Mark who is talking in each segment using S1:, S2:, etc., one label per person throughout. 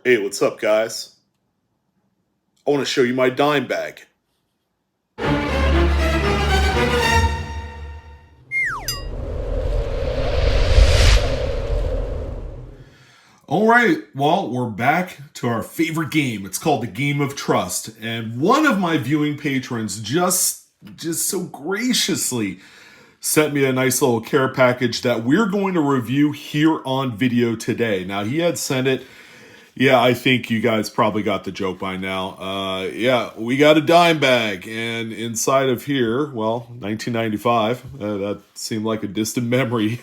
S1: Hey, what's up, guys? I want to show you my dime bag. All right, well, we're back to our favorite game. It's called the Game of Trust, and one of my viewing patrons just so graciously sent me a nice little care package that we're going to review here on video today. Now, he had sent it. Yeah, I think you guys probably got the joke by now. Yeah, we got a dime bag, and inside of here, well, 1995. That seemed like a distant memory.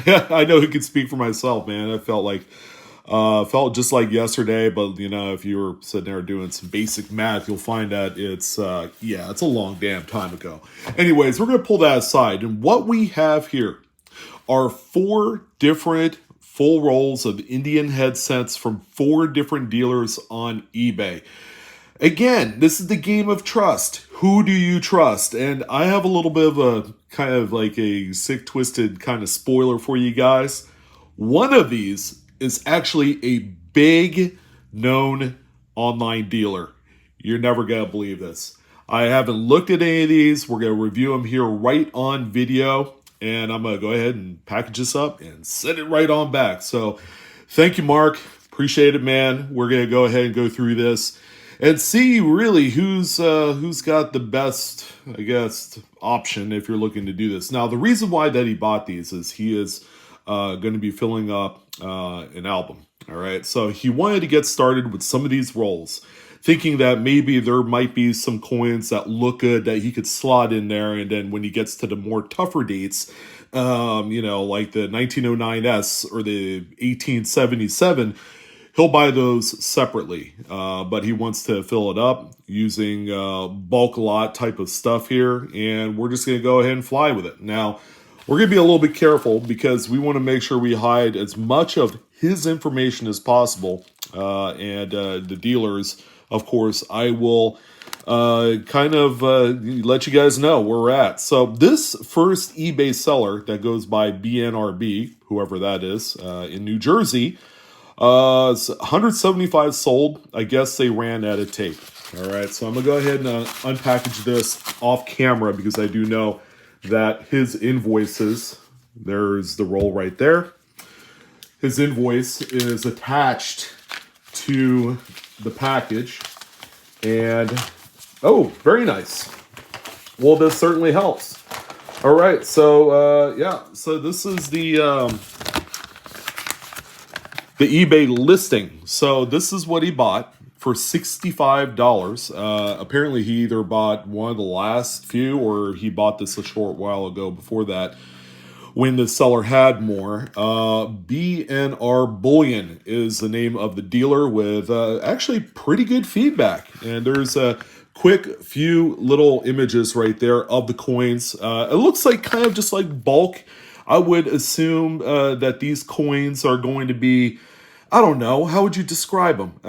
S1: I know he could speak for myself, man. I felt just like yesterday, but you know, if you were sitting there doing some basic math, you'll find that it's it's a long damn time ago. Anyways, we're gonna pull that aside, and what we have here are 4 different full rolls of Indian headsets from 4 different dealers on eBay. Again, this is the game of trust. Who do you trust? And I have a little bit of a kind of like a sick, twisted kind of spoiler for you guys. One of these is actually a big known online dealer. You're never going to believe this. I haven't looked at any of these. We're going to review them here right on video. And I'm going to go ahead and package this up and send it right on back. So thank you, Mark. Appreciate it, man. We're going to go ahead and go through this and see really who's got the best, I guess, option if you're looking to do this. Now, the reason why that he bought these is he is going to be filling up an album. All right. So he wanted to get started with some of these rolls, thinking that maybe there might be some coins that look good that he could slot in there. And then when he gets to the more tougher dates, like the 1909S or the 1877, he'll buy those separately. But he wants to fill it up using bulk lot type of stuff here. And we're just going to go ahead and fly with it. Now, we're going to be a little bit careful because we want to make sure we hide as much of his information as possible. And the dealers, of course, I will let you guys know where we're at. So this first eBay seller that goes by BNRB, whoever that is, in New Jersey, 175 sold. I guess they ran out of tape. All right, so I'm going to go ahead and unpackage this off camera because I do know that his invoices, there's the roll right there. His invoice is attached to the package. And, oh, very nice. Well, this certainly helps. All right, so, so this is the eBay listing. So this is what he bought for $65. Apparently he either bought one of the last few or he bought this a short while ago before that when the seller had more. BNR Bullion is the name of the dealer with actually pretty good feedback. And there's a quick few little images right there of the coins. It looks like kind of just like bulk. I would assume that these coins are going to be, I don't know, how would you describe them?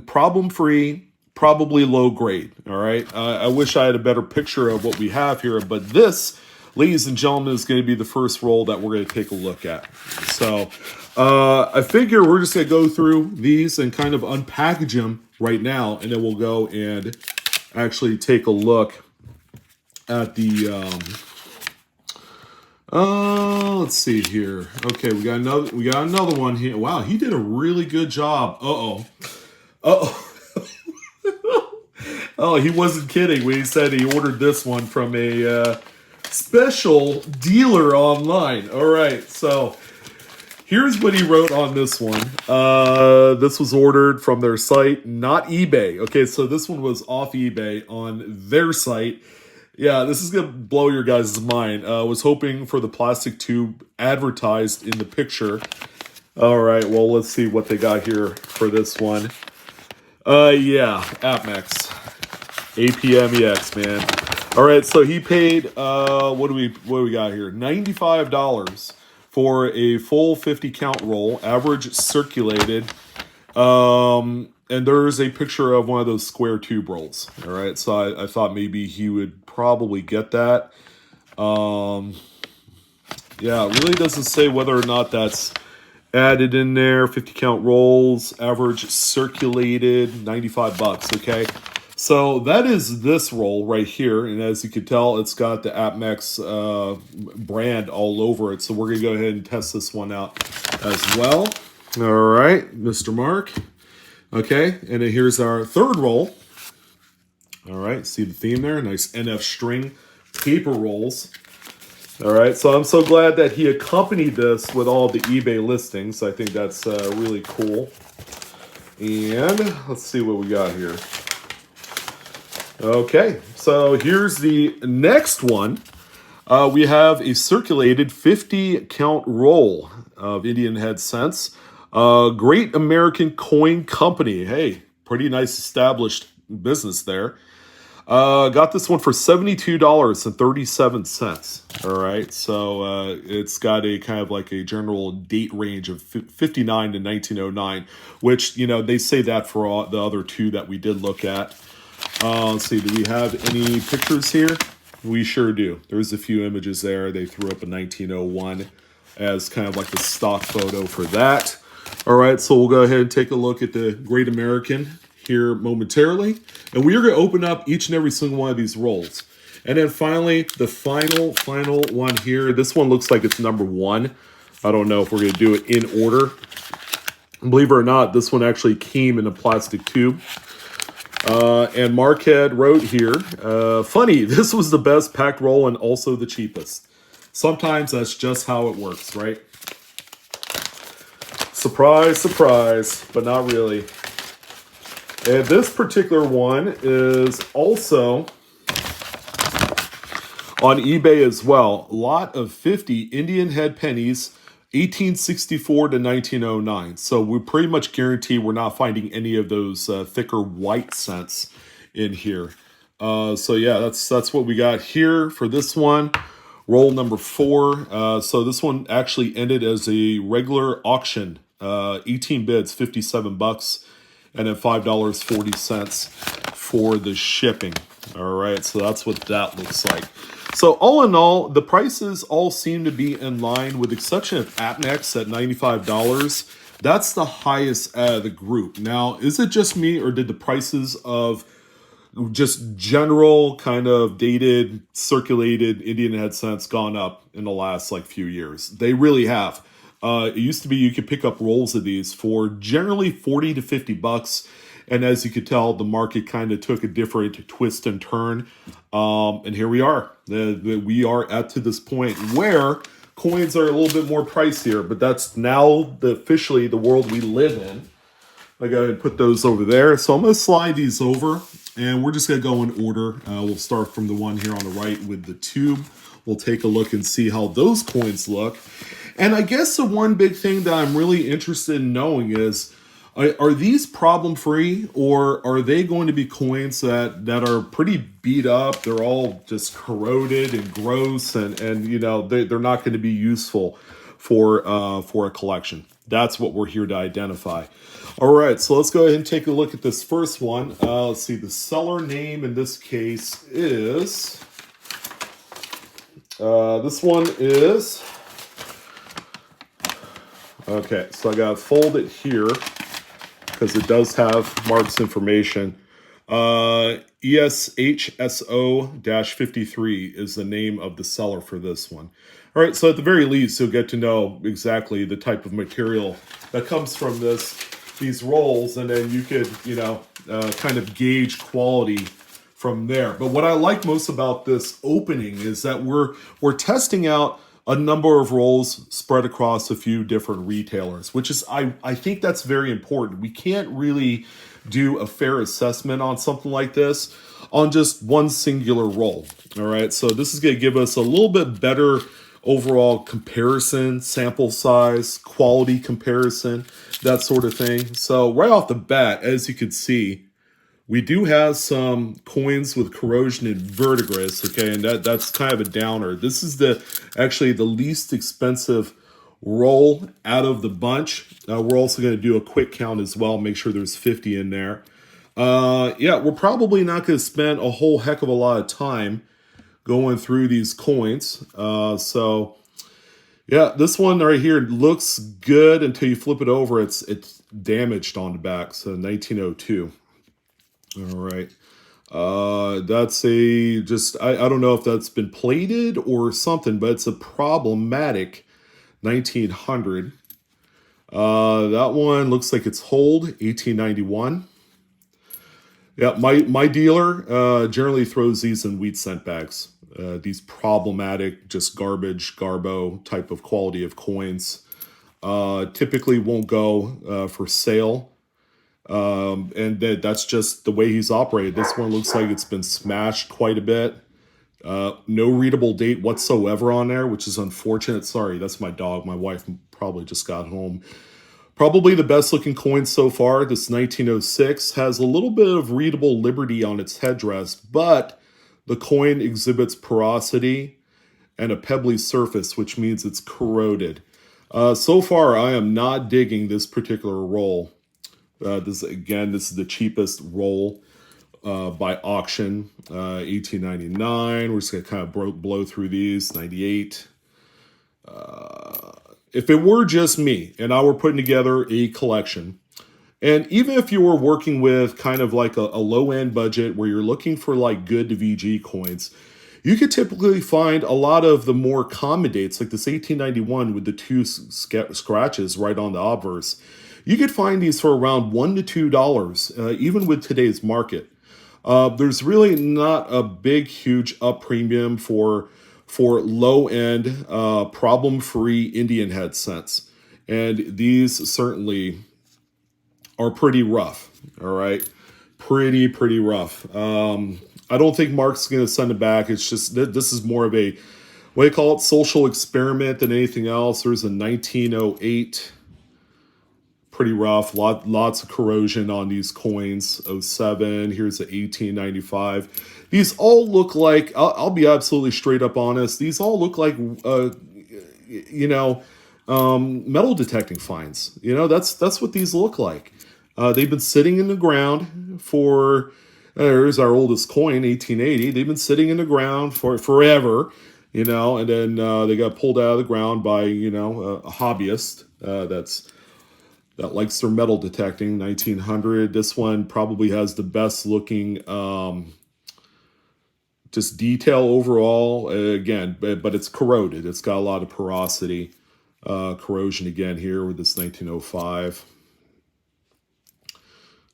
S1: Problem-free, probably low grade, all right? I wish I had a better picture of what we have here, but this, ladies and gentlemen, is going to be the first roll that we're going to take a look at. So I figure we're just going to go through these and kind of unpackage them right now, and then we'll go and actually take a look at the... let's see here. Okay, we got another one here. Wow, he did a really good job. Oh, he wasn't kidding when he said he ordered this one from a special dealer online. All right, so here's what he wrote on this one. This was ordered from their site, not eBay. Okay, so this one was off eBay on their site. Yeah, this is going to blow your guys' mind. Was hoping for the plastic tube advertised in the picture. All right, well, let's see what they got here for this one. AppMex. APMEX, man. All right, so he paid, what do we got here? $95 for a full 50 count roll, average circulated. And there's a picture of one of those square tube rolls. All right, so I thought maybe he would probably get that. Yeah, it really doesn't say whether or not that's added in there, 50 count rolls, average circulated, 95 bucks, okay? So that is this roll right here, and as you can tell, it's got the AppMax brand all over it, so we're going to go ahead and test this one out as well. All right, Mr. Mark. Okay, and then here's our third roll. All right, see the theme there? Nice NF string paper rolls. All right, so I'm so glad that he accompanied this with all the eBay listings. I think that's really cool. And let's see what we got here. Okay, so here's the next one. We have a circulated 50 count roll of Indian head cents. Great American Coin Company. Hey, pretty nice established business there. Got this one for $72.37. All right, so it's got a kind of like a general date range of 59 to 1909, which, you know, they say that for all the other two that we did look at. Let's see, do we have any pictures here? We sure do. There's a few images there. They threw up a 1901 as kind of like the stock photo for that. All right, so we'll go ahead and take a look at the Great American here momentarily. And we are going to open up each and every single one of these rolls. And then finally, the final one here. This one looks like it's number 1. I don't know if we're going to do it in order. Believe it or not, this one actually came in a plastic tube. And Marquette wrote here, funny, this was the best packed roll and also the cheapest. Sometimes that's just how it works, right? Surprise, surprise, but not really. And this particular one is also on eBay as well. A lot of 50 Indian head pennies, 1864 to 1909. So we pretty much guarantee we're not finding any of those thicker white cents in here. So yeah, that's what we got here for this one. Roll number 4. So this one actually ended as a regular auction. 18 bids, 57 bucks, and then $5.40 for the shipping. All right, so that's what that looks like. So all in all, the prices all seem to be in line with the exception of AppMax at $95. That's the highest out of the group. Now, is it just me or did the prices of just general kind of dated, circulated Indian head cents gone up in the last like few years? They really have. It used to be you could pick up rolls of these for generally 40 to 50 bucks. And as you could tell, the market kind of took a different twist and turn. And here we are. We are at to this point where coins are a little bit more pricier, but that's now officially the world we live in. I go ahead and put those over there. So I'm going to slide these over, and we're just going to go in order. We'll start from the one here on the right with the tube. We'll take a look and see how those coins look. And I guess the one big thing that I'm really interested in knowing is, are these problem-free, or are they going to be coins that are pretty beat up? They're all just corroded and gross, and you know, they're not going to be useful for a collection. That's what we're here to identify. All right, so let's go ahead and take a look at this first one. Let's see, the seller name in this case is, this one is, okay, so I got to fold it here, because it does have Mark's information. ESHSO-53 is the name of the seller for this one. All right, so at the very least, you'll get to know exactly the type of material that comes from these rolls, and then you could, you know, kind of gauge quality from there. But what I like most about this opening is that we're testing out a number of rolls spread across a few different retailers, which is, I think that's very important. We can't really do a fair assessment on something like this on just one singular roll. All right, so this is going to give us a little bit better overall comparison, sample size, quality comparison, that sort of thing. So right off the bat, as you can see, we do have some coins with corrosion and verdigris, okay, and that's kind of a downer. This is actually the least expensive roll out of the bunch. We're also going to do a quick count as well, make sure there's 50 in there. Yeah, we're probably not going to spend a whole heck of a lot of time going through these coins. So Yeah, this one right here looks good until you flip it over. It's damaged on the back. So 1902. All right. That's a just I don't know if that's been plated or something, but it's a problematic 1900. That one looks like it's hold 1891. Yeah, my dealer generally throws these in wheat cent bags. These problematic, just garbage, garbo type of quality of coins. Typically won't go for sale. And that's just the way he's operated. This one looks like it's been smashed quite a bit. No readable date whatsoever on there, which is unfortunate. Sorry, that's my dog. My wife probably just got home. Probably the best looking coin so far. This 1906 has a little bit of readable liberty on its headdress, but the coin exhibits porosity and a pebbly surface, which means it's corroded. So far, I am not digging this particular roll. This is the cheapest roll by auction. 1899. We're just gonna kind of blow through these. 98. If it were just me and I were putting together a collection, and even if you were working with kind of like a low end budget where you're looking for like good VG coins, you could typically find a lot of the more common dates, like this 1891 with the two scratches right on the obverse. You could find these for around $1 to $2, even with today's market. There's really not a big, huge up premium for low end, problem free Indian head cents, and these certainly are pretty rough. All right, pretty rough. I don't think Mark's going to send it back. It's just this is more of a what do you call it, social experiment than anything else. There's a 1908. Pretty rough, lots of corrosion on these coins. '07, here's the 1895. These all look like, I'll be absolutely straight up honest, these all look like, metal detecting finds. That's what these look like. They've been sitting in the ground for, there's our oldest coin, 1880. They've been sitting in the ground for forever, and then they got pulled out of the ground by, a hobbyist that likes their metal detecting. 1900. This one probably has the best looking just detail overall. Again, but it's corroded. It's got a lot of porosity. Corrosion again here with this 1905.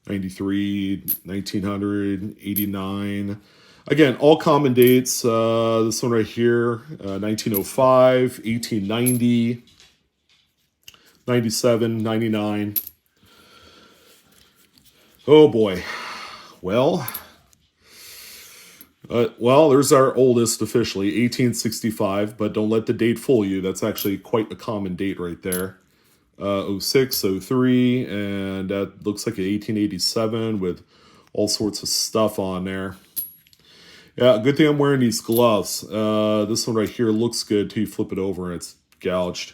S1: 93, 1900, 89. Again, all common dates. This one right here, 1905, 1890. 97, 99. Oh boy. Well, there's our oldest officially, 1865, but don't let the date fool you. That's actually quite a common date right there. 06, 03, and that looks like an 1887 with all sorts of stuff on there. Yeah, good thing I'm wearing these gloves. This one right here looks good till you flip it over and it's gouged.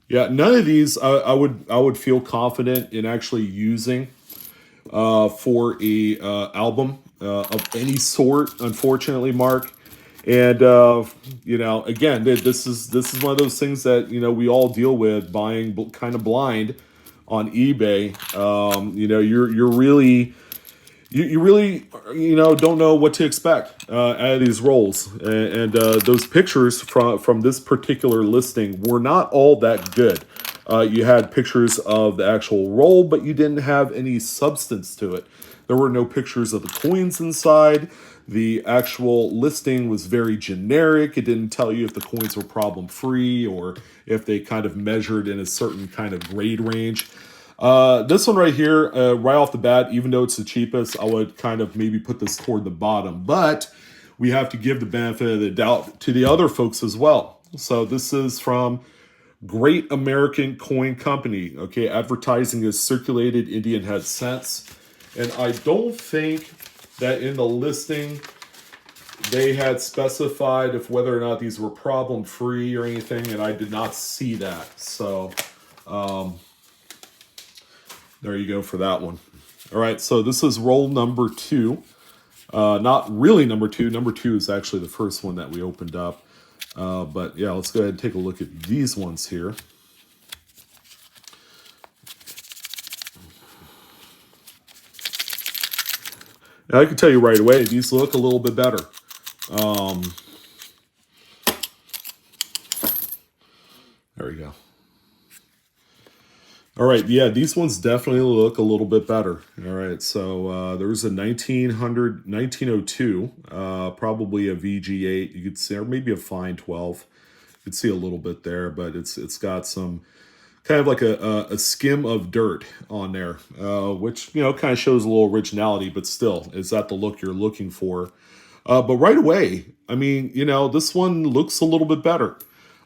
S1: Yeah, none of these I would feel confident in actually using for a album of any sort. Unfortunately, Mark, and again, this is one of those things that we all deal with buying kind of blind on eBay. You're really. You really, don't know what to expect out of these rolls. And those pictures from this particular listing were not all that good. You had pictures of the actual roll, but you didn't have any substance to it. There were no pictures of the coins inside. The actual listing was very generic. It didn't tell you if the coins were problem-free or if they kind of measured in a certain kind of grade range. This one right here, right off the bat, even though it's the cheapest, I would kind of maybe put this toward the bottom. But we have to give the benefit of the doubt to the other folks as well. So this is from Great American Coin Company. Okay, advertising is circulated Indian head cents. And I don't think that in the listing they had specified if whether or not these were problem-free or anything, and I did not see that. So, there you go for that one. All right, so this is roll number 2. Not really number 2. Number 2 is actually the first one that we opened up. But yeah, let's go ahead and take a look at these ones here. Now, I can tell you right away, these look a little bit better. There we go. All right, yeah, these ones definitely look a little bit better. All right, so there's a 1902, probably a VG8. You could see, or maybe a fine 12. You could see a little bit there, but it's got some kind of like a skim of dirt on there, which, you know, kind of shows a little originality, but still, is that the look you're looking for? But right away, I mean, you know, this one looks a little bit better.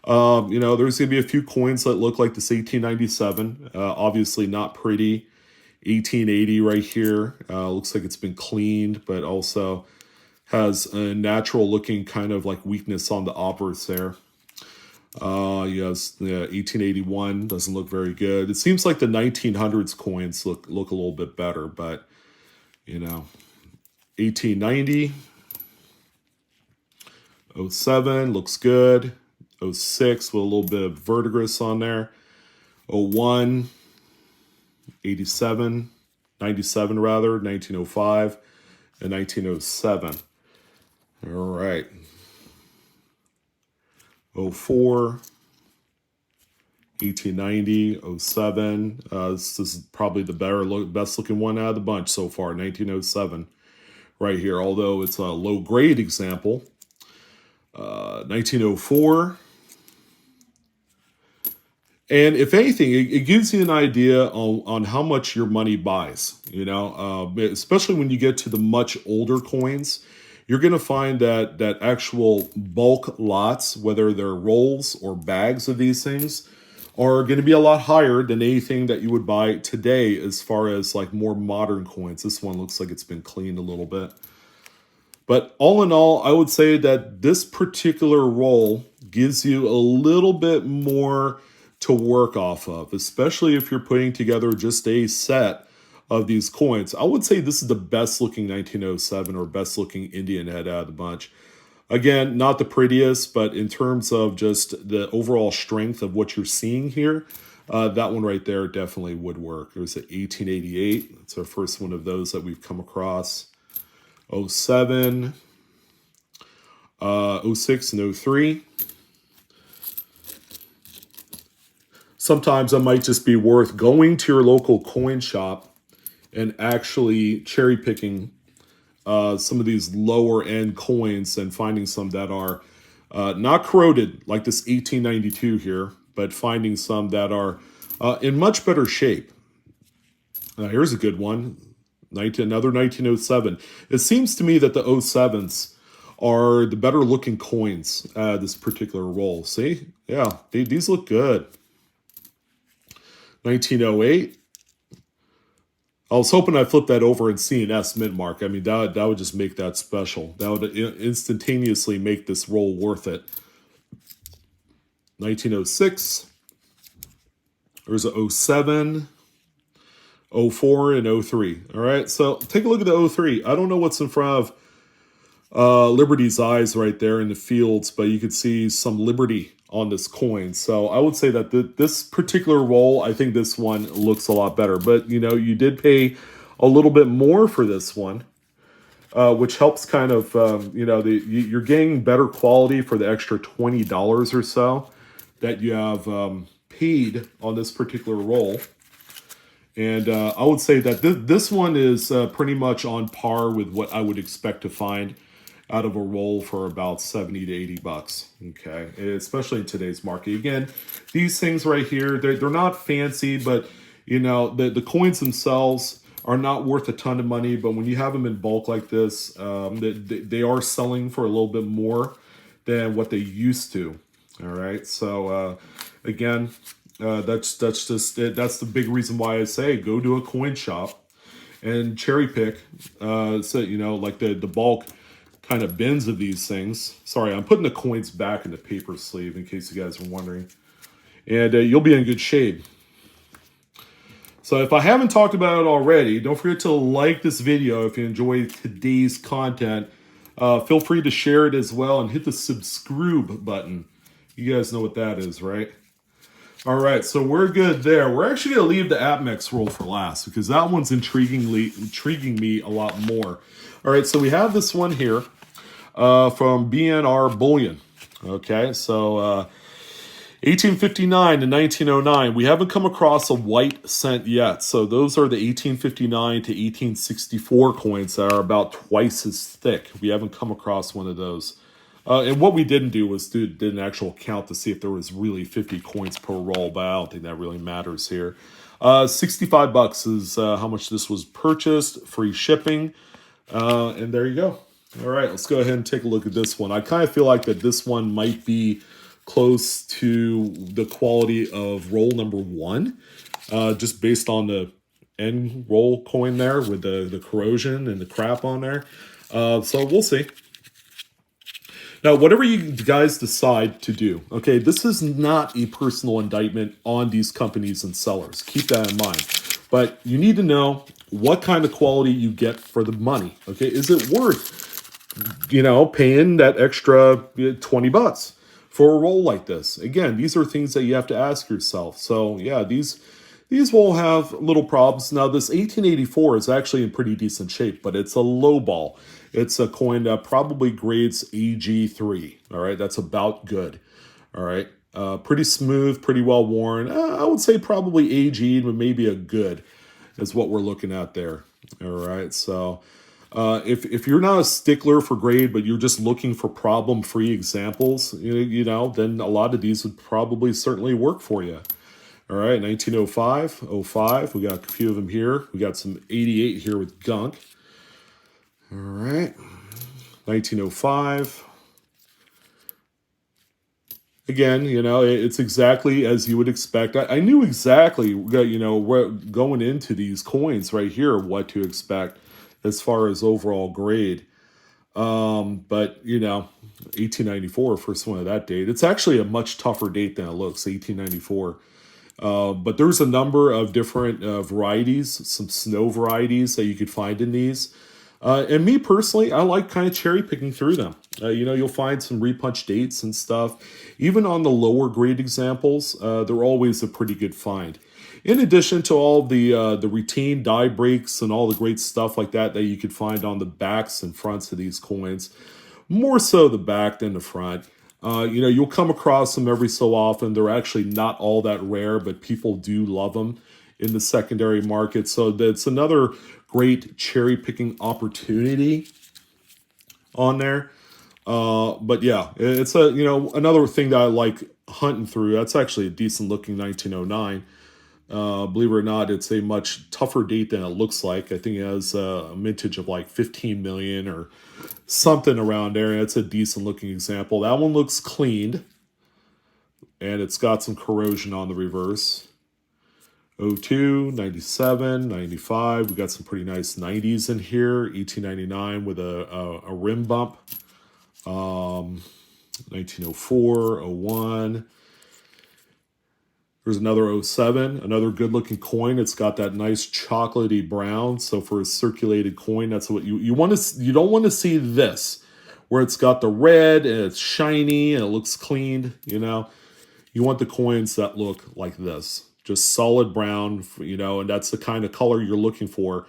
S1: You know, there's going to be a few coins that look like this 1897. Obviously not pretty. 1880 right here. Looks like it's been cleaned, but also has a natural looking kind of like weakness on the obverse there. Yes, 1881 doesn't look very good. It seems like the 1900s coins look a little bit better, but, you know, 1890. 07 looks good. 06 with a little bit of verdigris on there. 01, 87, 97 rather, 1905, and 1907. All right. 04, 1890, 07. This is probably the best looking one out of the bunch so far, 1907 right here, although it's a low grade example. 1904. And if anything, it gives you an idea on how much your money buys, you know, especially when you get to the much older coins. You're going to find that actual bulk lots, whether they're rolls or bags of these things, are going to be a lot higher than anything that you would buy today as far as like more modern coins. This one looks like it's been cleaned a little bit. But all in all, I would say that this particular roll gives you a little bit more to work off of, especially if you're putting together just a set of these coins. I would say this is the best looking 1907 or best looking Indian head out of the bunch. Again, not the prettiest, but in terms of just the overall strength of what you're seeing here, that one right there definitely would work. There's an 1888. It's our first one of those that we've come across. 07, 06, and 03. Sometimes it might just be worth going to your local coin shop and actually cherry picking some of these lower end coins and finding some that are not corroded like this 1892 here, but finding some that are in much better shape. Here's a good one, another 1907. It seems to me that the 07s are the better looking coins, this particular roll. See? Yeah, these look good. 1908. I was hoping I'd flip that over and see an S mint mark. I mean, that would just make that special. That would instantaneously make this roll worth it. 1906. There's a 07, 04, and 03. All right, so take a look at the 03. I don't know what's in front of Liberty's eyes right there in the fields, but you could see some Liberty on this coin. So I would say that this particular roll, I think this one looks a lot better. But, you know, you did pay a little bit more for this one, which helps kind of, you know, you're getting better quality for the extra $20 or so that you have paid on this particular roll. And I would say that this one is pretty much on par with what I would expect to find out of a roll for about 70 to 80 bucks. Okay, especially in today's market. Again, these things right here, they're not fancy, but you know, the coins themselves are not worth a ton of money. But when you have them in bulk like this, they are selling for a little bit more than what they used to. All right, so again, that's just it. That's the big reason why I say go to a coin shop and cherry pick. So you know, like the bulk kind of bins of these things. Sorry, I'm putting the coins back in the paper sleeve in case you guys are wondering. And you'll be in good shape. So if I haven't talked about it already, don't forget to like this video if you enjoy today's content. Feel free to share it as well and hit the subscribe button. You guys know what that is, right? All right, so we're good there. We're actually going to leave the AppMex roll for last because that one's intriguing me a lot more. All right, so we have this one here from BNR Bullion. Okay, so 1859 to 1909. We haven't come across a white cent yet. So those are the 1859 to 1864 coins that are about twice as thick. We haven't come across one of those. And what we didn't do was did an actual count to see if there was really 50 coins per roll, but I don't think that really matters here. 65 bucks is how much this was purchased, free shipping. And there you go. All right, let's go ahead and take a look at this one. I kind of feel like that this one might be close to the quality of roll number one, just based on the end roll coin there with the corrosion and the crap on there. So we'll see. Now, whatever you guys decide to do, okay, this is not a personal indictment on these companies and sellers. Keep that in mind. But you need to know what kind of quality you get for the money, okay? Is it worth, paying that extra 20 bucks for a roll like this? Again, these are things that you have to ask yourself. So, yeah, these will have little problems. Now, this 1884 is actually in pretty decent shape, but it's a low ball. It's a coin that probably grades AG3. All right, that's about good. All right, pretty smooth, pretty well worn. I would say probably AG, but maybe a good is what we're looking at there. All right, so if you're not a stickler for grade, but you're just looking for problem-free examples, then a lot of these would probably certainly work for you. All right, 1905, 05. We got a few of them here. We got some 88 here with gunk. All right, 1905. Again, it's exactly as you would expect. I knew exactly, going into these coins right here, what to expect as far as overall grade. But, 1894, first one of that date. It's actually a much tougher date than it looks, 1894. But there's a number of different varieties, some snow varieties that you could find in these. And me personally, I like kind of cherry picking through them. You'll find some repunch dates and stuff. Even on the lower grade examples, they're always a pretty good find. In addition to all the retained die breaks and all the great stuff like that you could find on the backs and fronts of these coins, more so the back than the front. You'll come across them every so often. They're actually not all that rare, but people do love them in the secondary market. So that's another great cherry picking opportunity on there. But yeah, it's another thing that I like hunting through. That's actually a decent looking 1909. Believe it or not, it's a much tougher date than it looks like. I think it has a mintage of like 15 million or something around there. It's a decent looking example. That one looks cleaned, and it's got some corrosion on the reverse. 02, 97, 95. We got some pretty nice 90s in here. 1899 with a rim bump. 1904, 01. There's another 07, another good looking coin. It's got that nice chocolatey brown. So for a circulated coin, that's what you want to. You don't want to see this, where it's got the red and it's shiny and it looks cleaned. You want the coins that look like this, just solid brown. And that's the kind of color you're looking for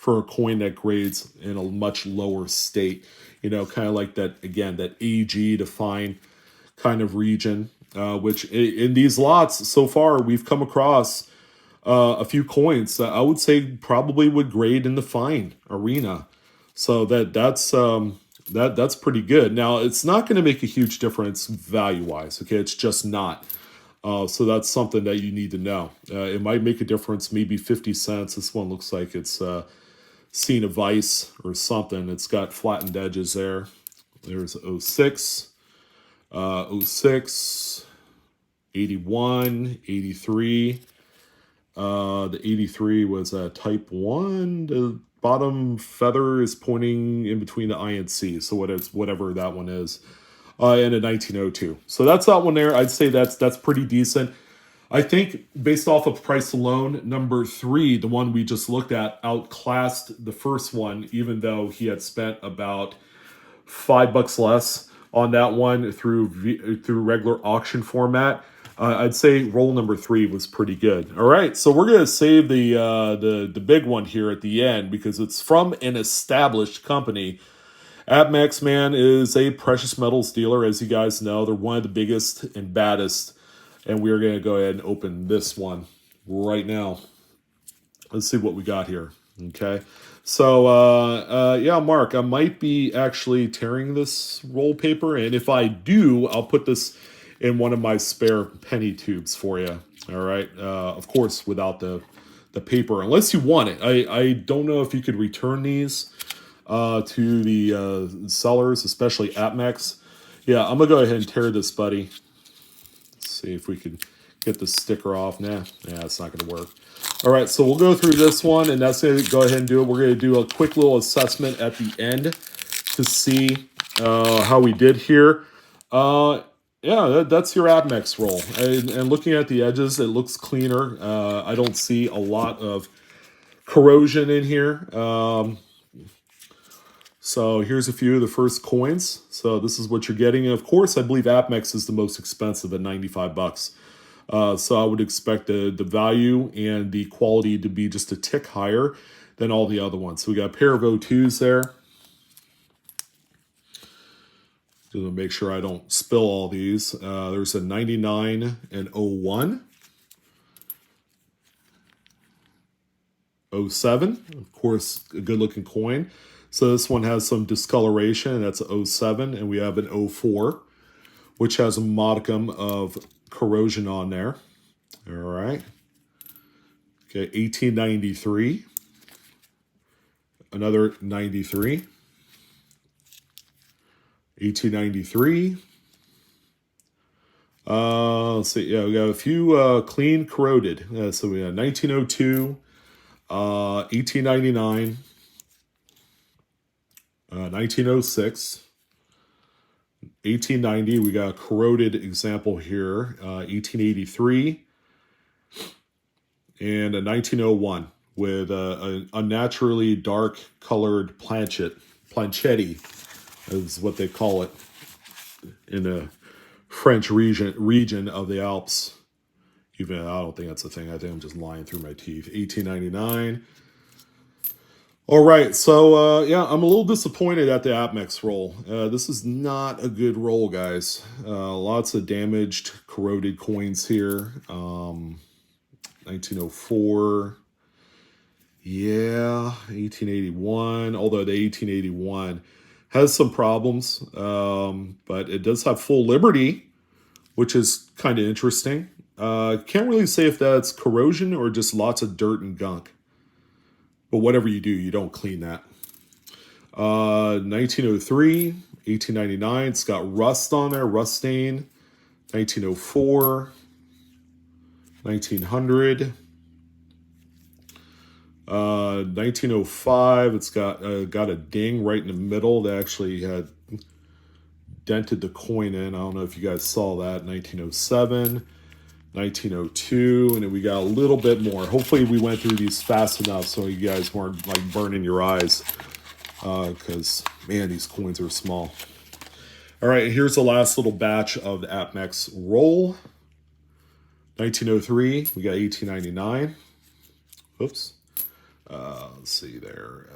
S1: a coin that grades in a much lower state. Kind of like that, again, that AG defined kind of region. Which in these lots so far, we've come across a few coins that I would say probably would grade in the fine arena. So that's pretty good. Now, it's not going to make a huge difference value-wise, okay? It's just not. So that's something that you need to know. It might make a difference, maybe 50 cents. This one looks like it's seen a vice or something. It's got flattened edges there. There's 06. 06, 81, 83. The 83 was a type 1. The bottom feather is pointing in between the I and C, so whatever that one is. And a 1902. So that's that one there. I'd say that's pretty decent. I think based off of price alone, number 3, the one we just looked at, outclassed the first one, even though he had spent about $5 less on that one through regular auction format. I'd say roll number 3 was pretty good. All right, so we're gonna save the big one here at the end because it's from an established company. APMEX, man, is a precious metals dealer, as you guys know. They're one of the biggest and baddest, and we're gonna go ahead and open this one right now. Let's see what we got here. Okay, so yeah, Mark, I might be actually tearing this roll paper, and if I do, I'll put this in one of my spare penny tubes for you. All right, of course, without the paper, unless you want it. I don't know if you could return these to the sellers, especially APMEX. Yeah, I'm gonna go ahead and tear this, buddy. Let's see if we can get the sticker off. Nah, it's not gonna work. All right, so we'll go through this one, and that's going to go ahead and do it. We're going to do a quick little assessment at the end to see how we did here. Yeah, that's your APMEX roll. And looking at the edges, it looks cleaner. I don't see a lot of corrosion in here. So here's a few of the first coins. So this is what you're getting. And of course, I believe APMEX is the most expensive at $95. So I would expect the value and the quality to be just a tick higher than all the other ones. So we got a pair of O2s there. Just to make sure I don't spill all these. There's a 99 and 01. 07, of course, a good looking coin. So this one has some discoloration, and that's a 07. And we have an 04, which has a modicum of corrosion on there. All right. Okay, 1893. Another 93. 1893. Let's see. Yeah, we got a few clean corroded. So we have 1902, 1899, 1906. 1890, we got a corroded example here, 1883, and a 1901 with an unnaturally dark colored planchetti is what they call it in the French region of the Alps. Even I don't think that's a thing. I think I'm just lying through my teeth. 1899. All right, so yeah, I'm a little disappointed at the APMEX roll. This is not a good roll, guys. Lots of damaged, corroded coins here. 1904. Yeah, 1881. Although the 1881 has some problems, but it does have full liberty, which is kind of interesting. Can't really say if that's corrosion or just lots of dirt and gunk. But whatever you do, you don't clean that. 1903, 1899. It's got rust on there, rust stain. 1904, 1900. 1905. It's got a ding right in the middle that actually had dented the coin in. I don't know if you guys saw that. 1907. 1902, and then we got a little bit more. Hopefully we went through these fast enough so you guys weren't like burning your eyes, because man, these coins are small. All right, here's the last little batch of the APMEX roll. 1903, we got 1899. Oops. Let's see there.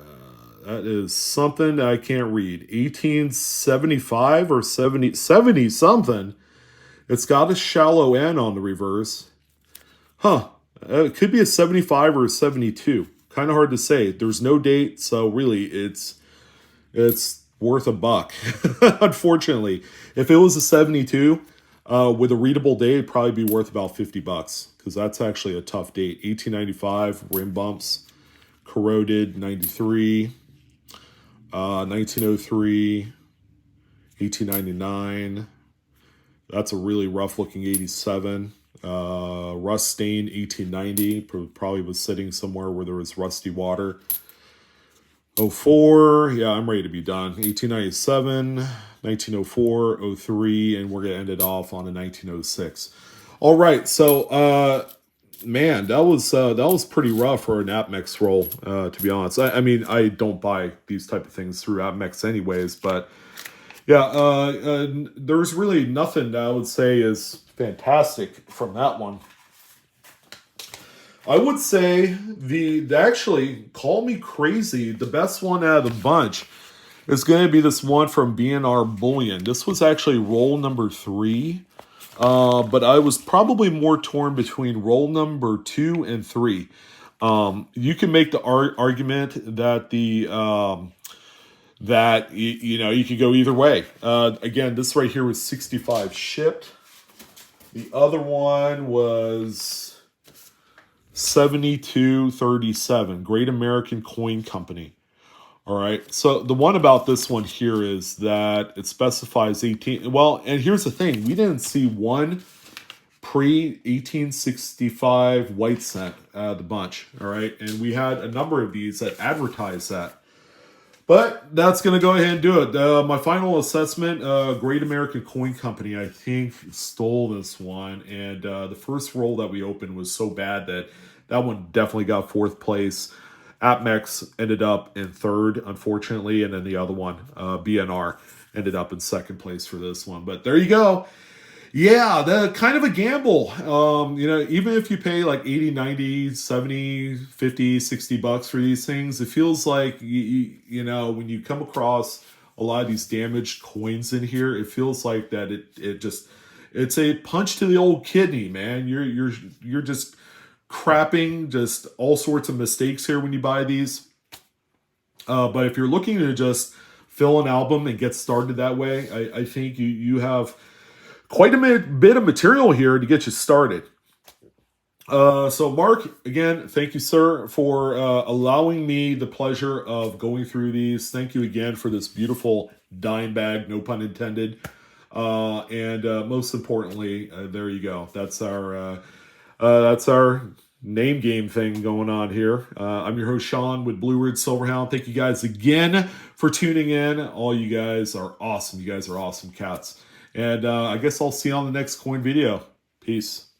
S1: That is something I can't read. 1875 or 70 something. It's got a shallow N on the reverse. Huh. It could be a 75 or a 72. Kind of hard to say. There's no date, so really it's worth $1. Unfortunately. If it was a 72 with a readable date, it'd probably be worth about $50 because that's actually a tough date. 1895, rim bumps, corroded, 93, 1903, 1899. That's a really rough looking 87. Rust stain 1890. Probably was sitting somewhere where there was rusty water. 04. Yeah, I'm ready to be done. 1897, 1904, 03, and we're going to end it off on a 1906. All right, so man, that was pretty rough for an AppMex roll, to be honest. I mean, I don't buy these type of things through AppMex anyways, but yeah, there's really nothing that I would say is fantastic from that one. I would say actually, call me crazy, the best one out of the bunch is going to be this one from BNR Bullion. This was actually roll number 3. But I was probably more torn between roll number 2 and 3. You can make the argument that you could go either way. Again, this right here was 65 shipped. The other one was 72.37. Great American Coin Company. All right. So the one about this one here is that it specifies 18. Well, and here's the thing. We didn't see one pre-1865 white cent out of the bunch. All right. And we had a number of these that advertised that. But that's going to go ahead and do it. My final assessment, Great American Coin Company, I think, stole this one. And the first roll that we opened was so bad that one definitely got 4th place. AppMex ended up in 3rd, unfortunately. And then the other one, BNR, ended up in 2nd place for this one. But there you go. Yeah, the kind of a gamble. Even if you pay like 80, 90, 70, 50, 60 bucks for these things, it feels like, when you come across a lot of these damaged coins in here, it feels like that it's a punch to the old kidney, man. You're just crapping just all sorts of mistakes here when you buy these. But if you're looking to just fill an album and get started that way, I think you have quite a bit of material here to get you started. So Mark, again, thank you, sir, for allowing me the pleasure of going through these. Thank you again for this beautiful dime bag, no pun intended. And most importantly, there you go. That's our name game thing going on here. I'm your host, Sean, with Blue Ridge Silverhound. Thank you guys again for tuning in. All you guys are awesome. You guys are awesome cats. And I guess I'll see you on the next coin video. Peace.